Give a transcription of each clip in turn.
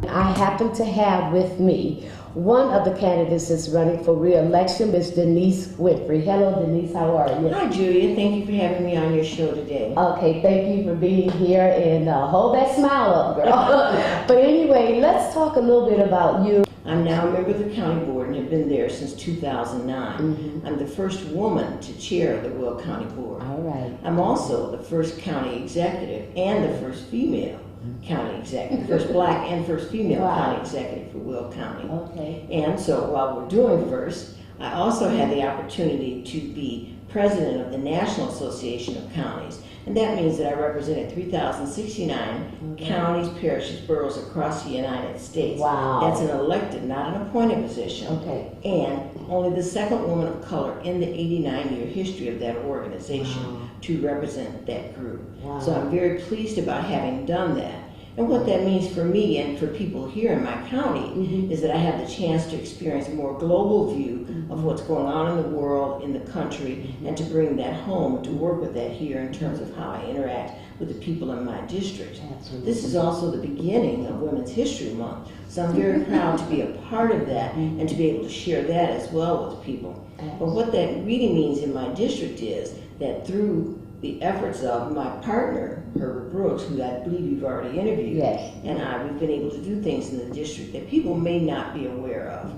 I happen to have with me one of the candidates that's running for re-election, Ms. Denise Winfrey. Hello, Denise. How are you? Hi, Julia. Thank you for having me on your show today. Okay, thank you for being here, and hold that smile up, girl. But anyway, let's talk a little bit about you. I'm now a member of the county board and have been there since 2009. I'm the first woman to chair the Will County Board. All right. I'm also the first county executive and the first female county executive, first black and first female county executive for Will County. Okay. And so while we're doing first, I also had the opportunity to be president of the National Association of Counties. And that means that I represented 3,069 counties, parishes, boroughs across the United States. Wow. That's an elected, not an appointed position. Okay. And only the second woman of color in the 89-year history of that organization to represent that group. Wow. So I'm very pleased about having done that. And what that means for me and for people here in my county is that I have the chance to experience a more global view of what's going on in the world, in the country, and to bring that home, to work with that here in terms of how I interact with the people in my district. Absolutely. This is also the beginning of Women's History Month, so I'm very proud to be a part of that and to be able to share that as well with people. But what that really means in my district is that through the efforts of my partner, Herbert Brooks, who I believe you've already interviewed, and we've been able to do things in the district that people may not be aware of.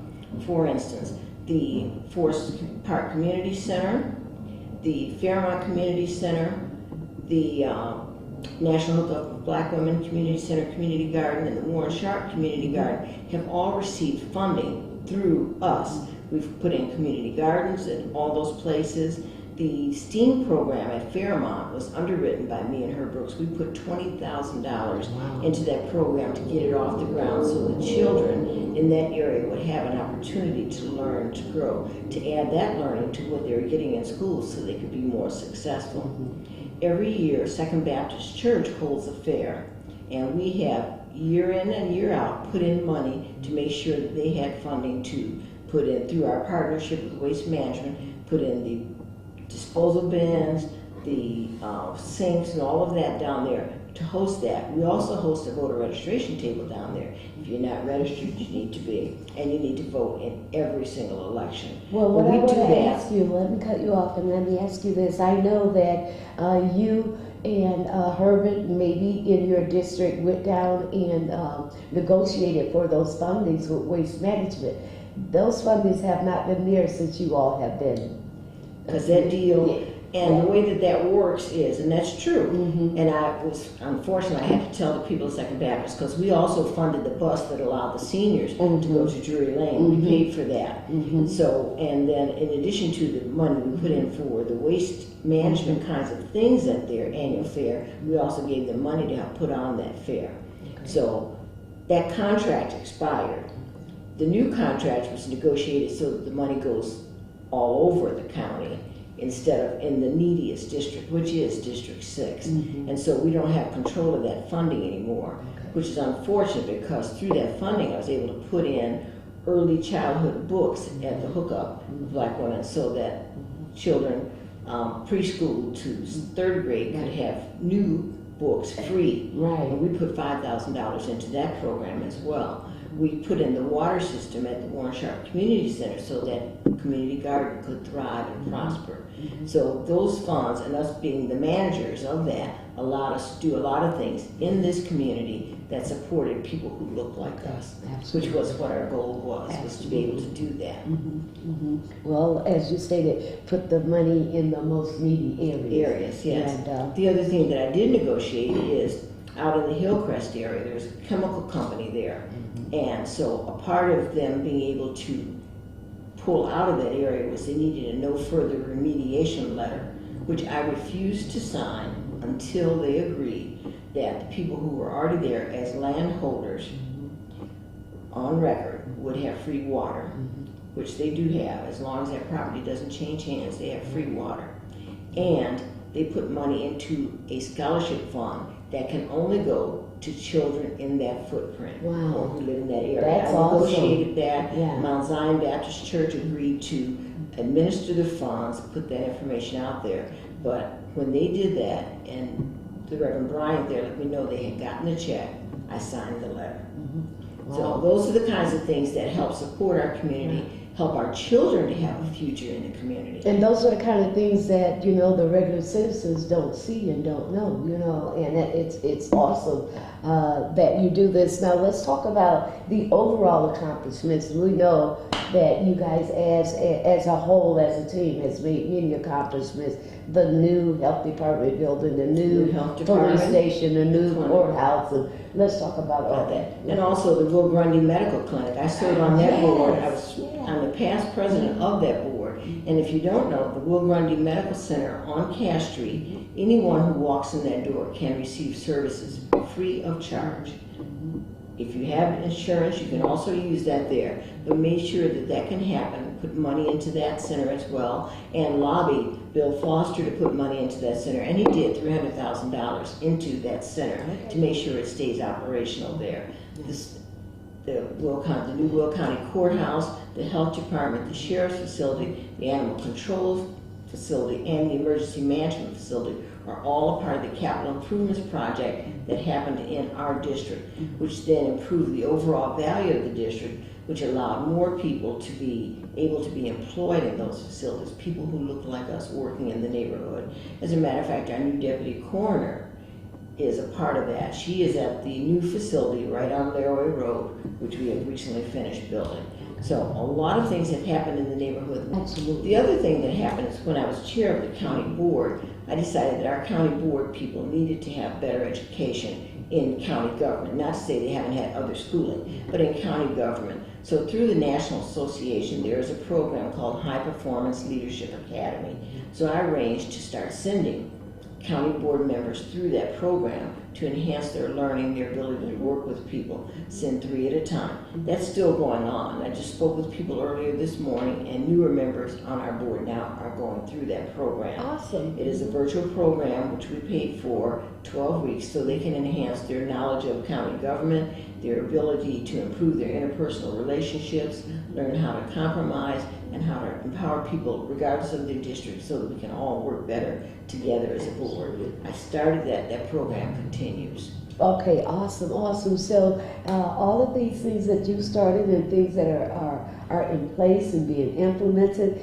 For instance, the Forest Park Community Center, the Fairmont Community Center, the National Hookup of Black Women Community Center Community Garden, and the Warren Sharp Community Garden have all received funding through us. We've put in community gardens in all those places. The STEAM program at Fairmont was underwritten by me and Herb Brooks. We put $20,000 into that program to get it off the ground so the children in that area would have an opportunity to learn, to grow, to add that learning to what they were getting in school so they could be more successful. Every year, Second Baptist Church holds a fair, and we have year in and year out put in money to make sure that they had funding to put in through our partnership with Waste Management, put in the disposal bins, the sinks, and all of that down there to host that. We also host a voter registration table down there. If you're not registered, you need to be, and you need to vote in every single election. Well, what I want to ask you, let me cut you off and let me ask you this. I know that you and Herbert, maybe in your district, went down and negotiated for those fundings with Waste Management. Those fundings have not been there since you all have been. Because that deal, and the way that works is, and that's true, and unfortunately, I had to tell the people at Second Baptist, because we also funded the bus that allowed the seniors to go to Drury Lane. We paid for that. So, and then in addition to the money we put in for the waste management kinds of things at their annual fair, we also gave them money to help put on that fair. So that contract expired. The new contract was negotiated so that the money goes all over the county instead of in the neediest district, which is District 6. And so we don't have control of that funding anymore, which is unfortunate because through that funding I was able to put in early childhood books at the hookup of Black women so that children preschool to third grade could have new books free. And we put $5,000 into that program as well. We put in the water system at the Warren Sharp Community Center so that the community garden could thrive and prosper. So those funds, and us being the managers of that, allowed us to do a lot of things in this community that supported people who look like us, which was what our goal was to be able to do that. Well, as you stated, put the money in the most needy areas. Yes. And, the other thing that I did negotiate is out in the Hillcrest area, there's a chemical company there. And so a part of them being able to pull out of that area was they needed a no further remediation letter, which I refused to sign until they agreed that the people who were already there as landholders on record would have free water, which they do have. As long as that property doesn't change hands, they have free water. And they put money into a scholarship fund that can only go to children in that footprint or who live in that area. That's I negotiated that. Mount Zion Baptist Church agreed to administer the funds, put that information out there. But when they did that, and the Reverend Bryant there let me know they had gotten the check, I signed the letter. So those are the kinds of things that help support our community, help our children to have a future in the community. And those are the kind of things that, you know, the regular citizens don't see and don't know, you know, and it's awesome that you do this. Now let's talk about the overall accomplishments. We know that you guys as a whole, as a team, has made many accomplishments. The new health department building, the new police station, the new courthouse, and let's talk about all that. And also the Will Grundy Medical Clinic. I served on that board. I was I'm the past president of that board. And if you don't know, the Will Grundy Medical Center on Cash Street, anyone who walks in that door can receive services free of charge. If you have insurance, you can also use that there, but make sure that that can happen. Put money into that center as well, and lobby Bill Foster to put money into that center, and he did $300,000 into that center to make sure it stays operational there. The new Will County Courthouse, the Health Department, the Sheriff's Facility, the Animal Control Facility, and the Emergency Management Facility are all part of the capital improvements project that happened in our district, which then improved the overall value of the district, which allowed more people to be able to be employed in those facilities, people who look like us working in the neighborhood. As a matter of fact, our new deputy coroner is a part of that. She is at the new facility right on Laraway Road, which we have recently finished building. So a lot of things have happened in the neighborhood. Absolutely. The other thing that happened is when I was chair of the county board, I decided that our county board people needed to have better education in county government. Not to say they haven't had other schooling, but in county government. So through the National Association, there is a program called High Performance Leadership Academy. So I arranged to start sending county board members through that program to enhance their learning, their ability to work with people, send 3 at a time. That's still going on. I just spoke with people earlier this morning, and newer members on our board now are going through that program. Awesome. It is a virtual program which we paid for 12 weeks so they can enhance their knowledge of county government, their ability to improve their interpersonal relationships, learn how to compromise, and how to empower people regardless of their district so that we can all work better together as a board. I started that program continues. Okay, awesome, awesome. So all of these things that you started and things that are in place and being implemented,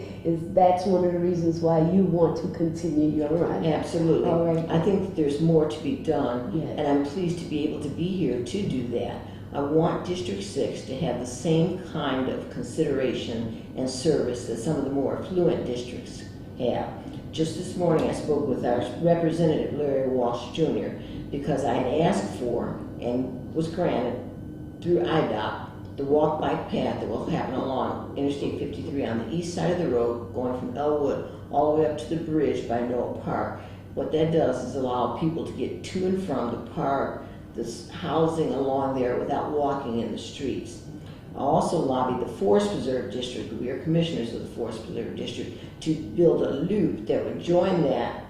that's one of the reasons why you want to continue your run. Absolutely. All right. I think that there's more to be done, Yes. and I'm pleased to be able to be here to do that. I want District 6 to have the same kind of consideration and service that some of the more affluent districts have. Just this morning I spoke with our representative, Larry Walsh Jr., because I had asked for and was granted through IDOT the walk-bike path that will happen along Interstate 53 on the east side of the road, going from Elwood all the way up to the bridge by Noah Park. What that does is allow people to get to and from the park, this housing along there without walking in the streets. I also lobbied the Forest Preserve District, we are commissioners of the Forest Preserve District, to build a loop that would join that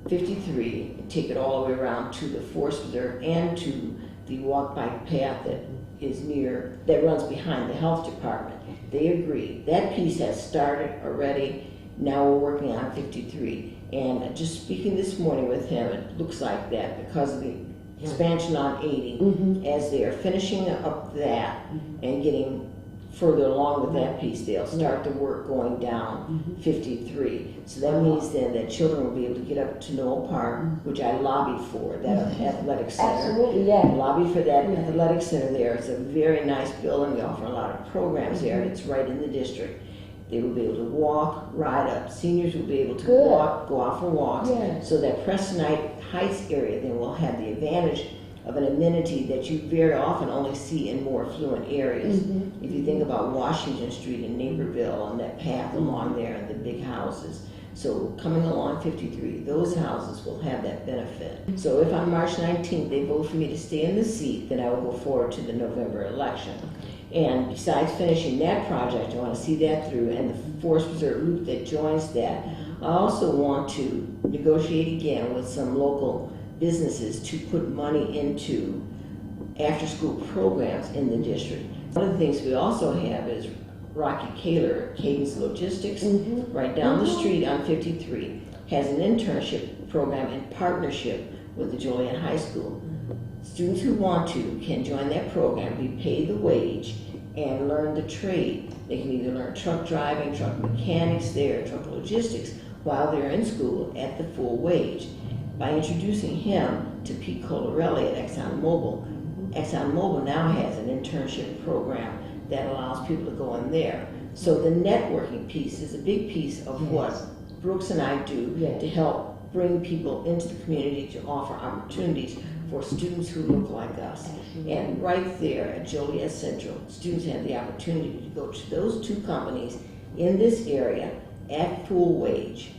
53 and take it all the way around to the Forest Preserve and to the walk-bike path that runs behind the health department. They agree. That piece has started already. Now we're working on 53. And just speaking this morning with him, it looks like that because of the expansion on 80, as they are finishing up that and getting further along with that piece, they'll start the work going down 53. So that means then that children will be able to get up to Noel Park, which I lobbied for, that athletic center. Absolutely, yeah. I lobbied for that athletic center there. It's a very nice building. We offer a lot of programs there. It's right in the district. They will be able to walk, ride up. Seniors will be able to walk, go out for walks. Yeah. So that Prestonite Heights area then will have the advantage of an amenity that you very often only see in more affluent areas. If you think about Washington Street and Naperville and that path along there and the big houses. So coming along 53, those houses will have that benefit. So if on March 19th they vote for me to stay in the seat, then I will go forward to the November election. And besides finishing that project, I want to see that through, and the Forest Preserve loop that joins that. I also want to negotiate again with some local businesses to put money into after-school programs in the district. One of the things we also have is Rocky Kaler, Cadence Logistics, right down the street on 53, has an internship program in partnership with the Joliet High School. Students who want to can join that program, be paid the wage, and learn the trade. They can either learn truck driving, truck mechanics there, truck logistics, while they're in school at the full wage. By introducing him to Pete Colarelli at ExxonMobil now has an internship program that allows people to go in there. So the networking piece is a big piece of what Brooks and I do to help bring people into the community to offer opportunities for students who look like us. And right there at Joliet Central, students have the opportunity to go to those two companies in this area at full wage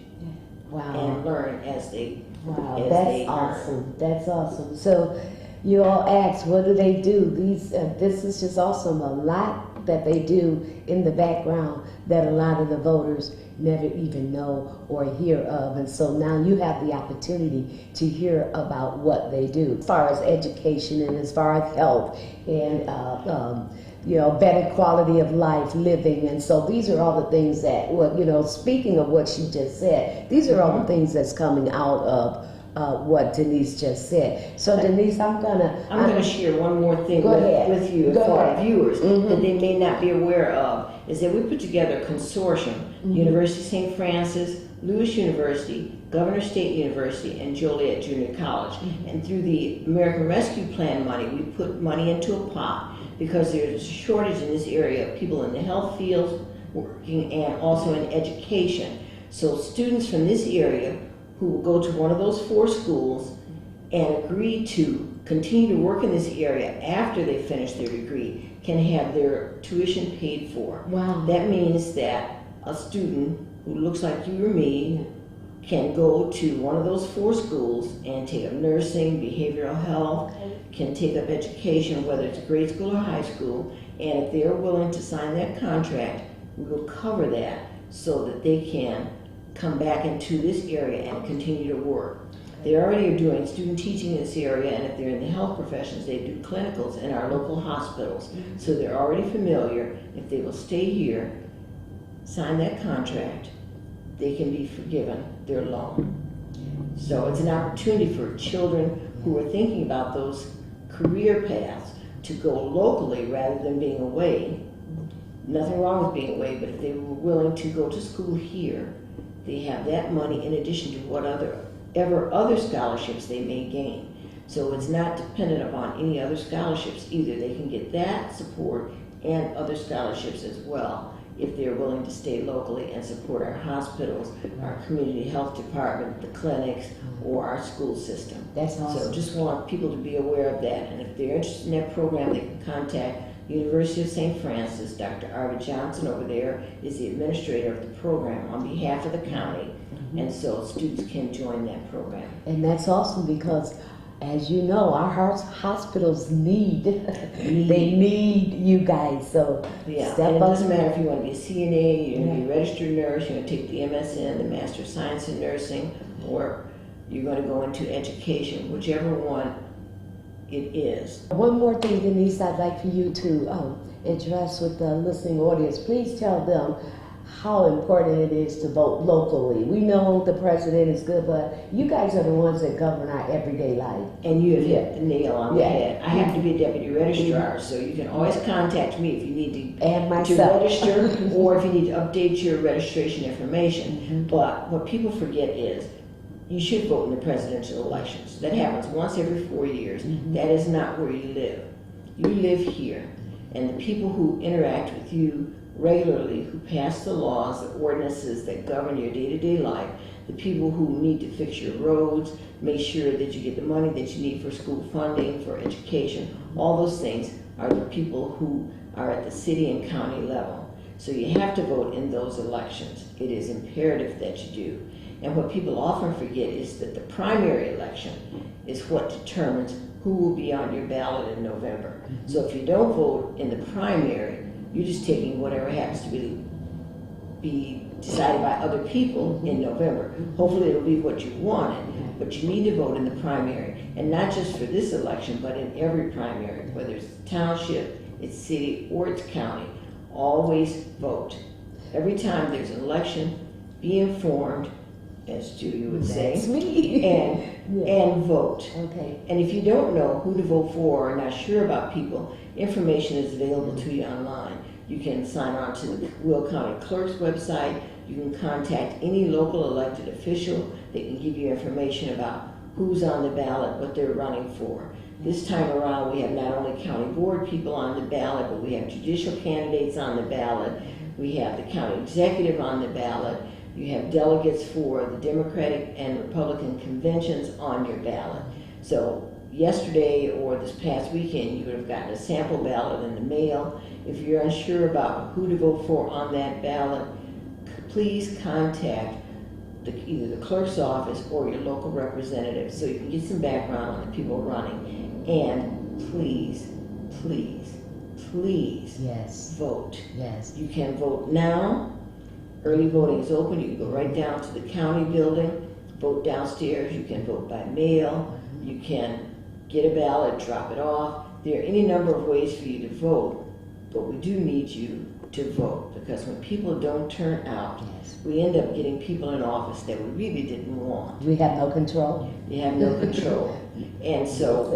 and learn as they that's awesome. That's awesome. So you all ask, what do they do? This is just awesome. A lot that they do in the background that a lot of the voters never even know or hear of. And so now you have the opportunity to hear about what they do as far as education and as far as health and better quality of life living. And so these are all the things that, speaking of what she just said, these are all the things that's coming out of what Denise just said. So Denise, I'm gonna share one more thing with you for our viewers that they may not be aware of, is that we put together a consortium, University of St. Francis, Lewis University, Governor State University, and Joliet Junior College. And through the American Rescue Plan money, we put money into a pot because there's a shortage in this area of people in the health field working and also in education. So students from this area who will go to one of those 4 schools and agree to continue to work in this area after they finish their degree can have their tuition paid for. Wow. That means that a student who looks like you or me can go to one of those 4 schools and take up nursing, behavioral health, can take up education, whether it's grade school or high school, and if they're willing to sign that contract, we will cover that so that they can come back into this area and continue to work. They already are doing student teaching in this area, and if they're in the health professions, they do clinicals in our local hospitals. So they're already familiar. If they will stay here, sign that contract, they can be forgiven their loan. So it's an opportunity for children who are thinking about those career paths to go locally rather than being away. Nothing wrong with being away, but if they were willing to go to school here, they have that money in addition to whatever other scholarships they may gain. So it's not dependent upon any other scholarships either. They can get that support and other scholarships as well if they're willing to stay locally and support our hospitals, our community health department, the clinics, or our school system. That's awesome. So just want people to be aware of that. And if they're interested in that program, they can contact University of St. Francis. Dr. Arvid Johnson over there is the administrator of the program on behalf of the county. And so students can join that program. And that's awesome because, as you know, our hospitals need you guys. So yeah, step and it up. doesn't matter if you want to be a CNA, you're going to be a registered nurse, you're going to take the MSN, the Master of Science in Nursing, or you're going to go into education, whichever one it is. One more thing, Denise, I'd like for you to address with the listening audience. Please tell them how important it is to vote locally. We know the president is good, but you guys are the ones that govern our everyday life. And you have hit the nail on the head. I have to be a deputy registrar, so you can always contact me if you need to register or if you need to update your registration information. But what people forget is you should vote in the presidential elections. That happens once every 4 years. That is not where you live. You live here. And the people who interact with you regularly, who pass the laws, the ordinances that govern your day-to-day life, the people who need to fix your roads, make sure that you get the money that you need for school funding, for education, all those things are the people who are at the city and county level. So you have to vote in those elections. It is imperative that you do. And what people often forget is that the primary election is what determines who will be on your ballot in November. So if you don't vote in the primary, you're just taking whatever happens to be decided by other people in November. Hopefully it'll be what you wanted, but you need to vote in the primary. And not just for this election, but in every primary, whether it's township, it's city, or it's county. Always vote. Every time there's an election, be informed, as Julia would That's say, me. and vote. Okay. And if you don't know who to vote for or are not sure about people, information is available to you online. You can sign on to the Will County Clerk's website. You can contact any local elected official. They can give you information about who's on the ballot, what they're running for. This time around, we have not only county board people on the ballot, but we have judicial candidates on the ballot. We have the county executive on the ballot. You have delegates for the Democratic and Republican conventions on your ballot. So yesterday or this past weekend, you would have gotten a sample ballot in the mail. If you're unsure about who to vote for on that ballot, please contact either the clerk's office or your local representative so you can get some background on the people running. And please, please, please Yes. vote. Yes. You can vote now. Early voting is open. You can go right down to the county building, vote downstairs. You can vote by mail. You can get a ballot, drop it off. There are any number of ways for you to vote, but we do need you to vote, because when people don't turn out, Yes. we end up getting people in office that we really didn't want. We have no control. You have no control. And so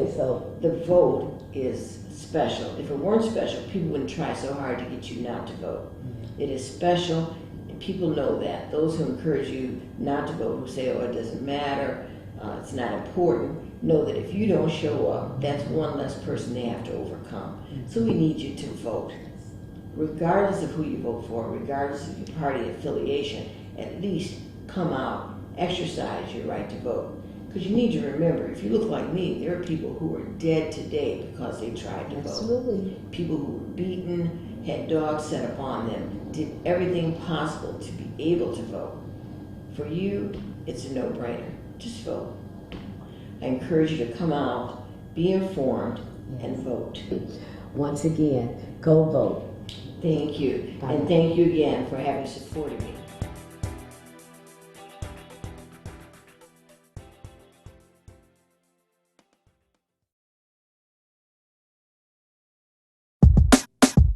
the vote is special. If it weren't special, people wouldn't try so hard to get you not to vote. It is special, and people know that. Those who encourage you not to vote, who say, oh, it doesn't matter, it's not important, know that if you don't show up, that's one less person they have to overcome. So we need you to vote. Regardless of who you vote for, regardless of your party affiliation, at least come out, exercise your right to vote. Because you need to remember, if you look like me, there are people who are dead today because they tried to vote. Absolutely. People who were beaten, had dogs set upon them, did everything possible to be able to vote. For you, it's a no-brainer. Just vote. I encourage you to come out, be informed, and vote. Once again, go vote. Thank you. Bye. And thank you again for having supported me.